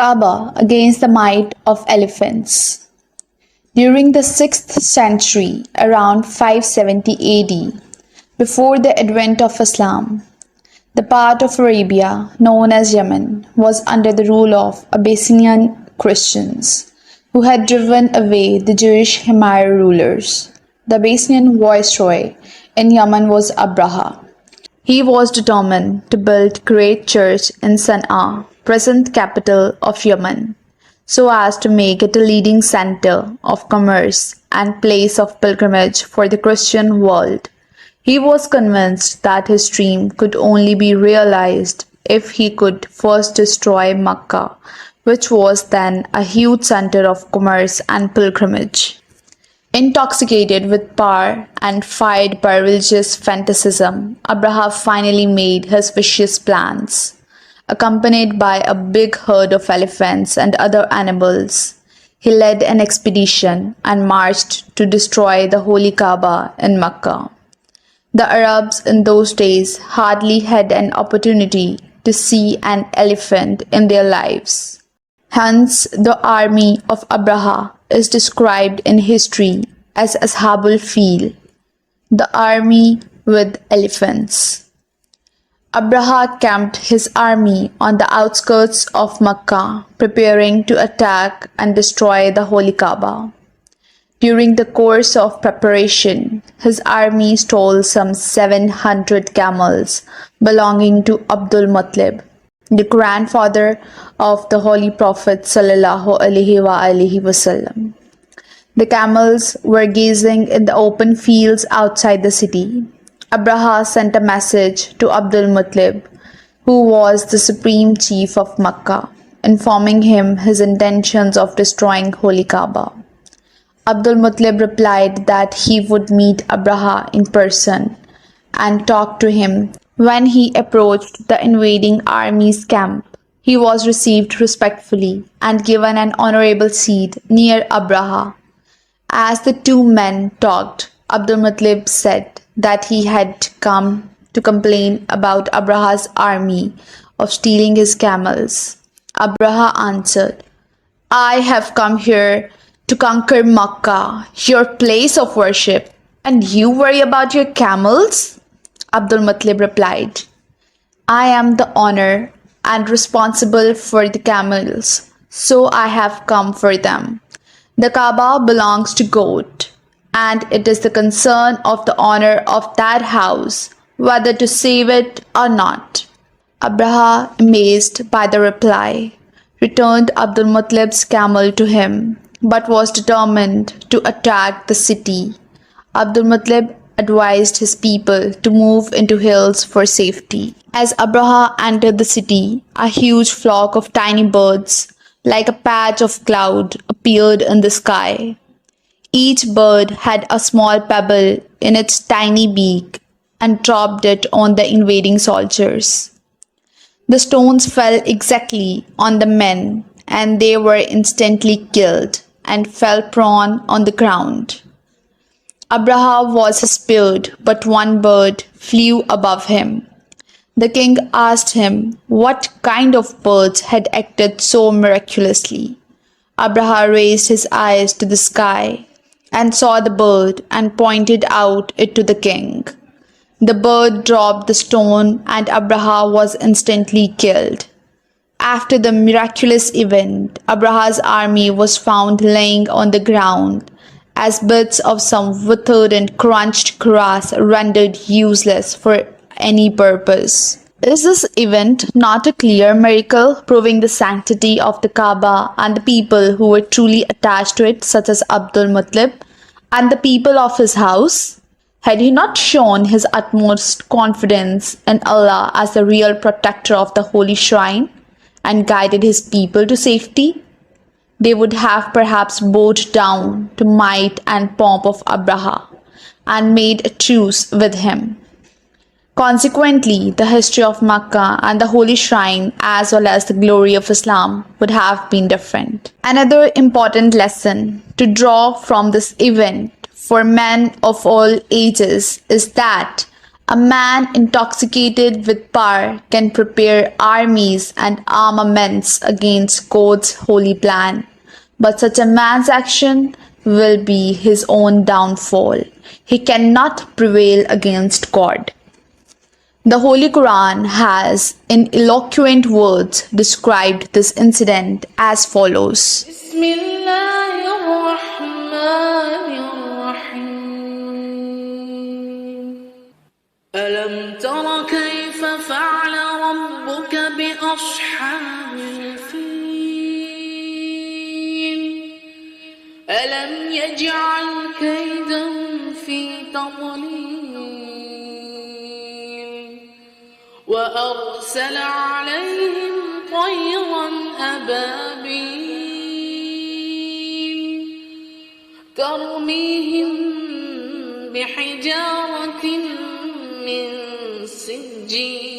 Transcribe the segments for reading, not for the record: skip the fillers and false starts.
Kaaba against the might of elephants. During the 6th century, around 570 AD, before the advent of Islam, the part of Arabia known as Yemen was under the rule of Abyssinian Christians who had driven away the Jewish Himyar rulers. The Abyssinian viceroy in Yemen was Abraha. He was determined to build a great church in Sana'a, present capital of Yemen, so as to make it a leading center of commerce and place of pilgrimage for the Christian world. He was convinced that his dream could only be realized if he could first destroy Mecca, which was then a huge center of commerce and pilgrimage. Intoxicated with power and fired by religious fanaticism, Abraha finally made his vicious plans. Accompanied by a big herd of elephants and other animals, he led an expedition and marched to destroy the Holy Kaaba in Mecca. The Arabs in those days hardly had an opportunity to see an elephant in their lives. Hence, the army of Abraha is described in history as Ashabul Fil, the army with elephants. Abraha camped his army on the outskirts of Mecca, preparing to attack and destroy the Holy Kaaba. During the course of preparation, his army stole some 700 camels belonging to Abdul Muttalib, the grandfather of the Holy Prophet sallallahu alaihi wasallam. The camels were grazing in the open fields outside the city. Abraha sent a message to Abdul Muttalib, who was the supreme chief of Mecca, informing him his intentions of destroying Holy Kaaba. Abdul Muttalib replied that he would meet Abraha in person and talk to him. When he approached the invading army's camp, he was received respectfully and given an honorable seat near Abraha. As the two men talked, Abdul Muttalib said that he had come to complain about Abraha's army of stealing his camels. Abraha answered, "I have come here to conquer Mecca, your place of worship, and you worry about your camels?" Abdul Muttalib replied, "I am the owner and responsible for the camels, so I have come for them. The Kaaba belongs to God, and it is the concern of the owner of that house whether to save it or not." Abraha, amazed by the reply, returned Abdul Muttalib's camel to him, but was determined to attack the city. Abdul Muttalib advised his people to move into hills for safety. As Abraha entered the city, a huge flock of tiny birds, like a patch of cloud, appeared in the sky. Each bird had a small pebble in its tiny beak and dropped it on the invading soldiers. The stones fell exactly on the men, and they were instantly killed and fell prone on the ground. Abraha was spared, but one bird flew above him. The king asked him what kind of birds had acted so miraculously. Abraha raised his eyes to the sky and saw the bird and pointed out it to the king. The bird dropped the stone and Abraha was instantly killed. After the miraculous event, Abraha's army was found lying on the ground as bits of some withered and crunched grass rendered useless for any purpose. Is this event not a clear miracle proving the sanctity of the Kaaba and the people who were truly attached to it, such as Abdul Muttalib and the people of his house? Had he not shown his utmost confidence in Allah as the real protector of the holy shrine and guided his people to safety, they would have perhaps bowed down to might and pomp of Abraha and made a truce with him. Consequently, the history of Mecca and the holy shrine as well as the glory of Islam would have been different. Another important lesson to draw from this event for men of all ages is that A man intoxicated with power can prepare armies and armaments against God's holy plan. But such a man's action will be his own downfall. He cannot prevail against God. The Holy Quran has, in eloquent words, described this incident as follows. ألم تر كيف فعل ربك بأصحاب الفيل ألم يجعل كيدهم في تضليل وأرسل عليهم طيرا أبابيل ترميهم بحجارة من سجيل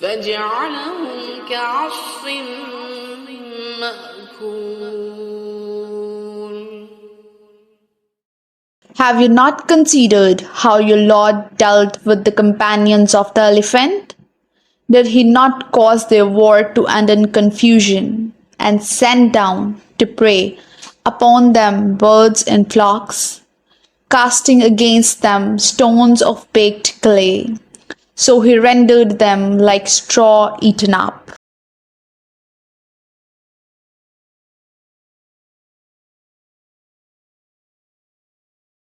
فجعلهم كعصف مأكول. Have you not considered how your Lord dealt with the companions of the elephant? Did he not cause their war to end in confusion and send down to prey upon them birds in flocks, casting against them stones of baked clay? So he rendered them like straw eaten up.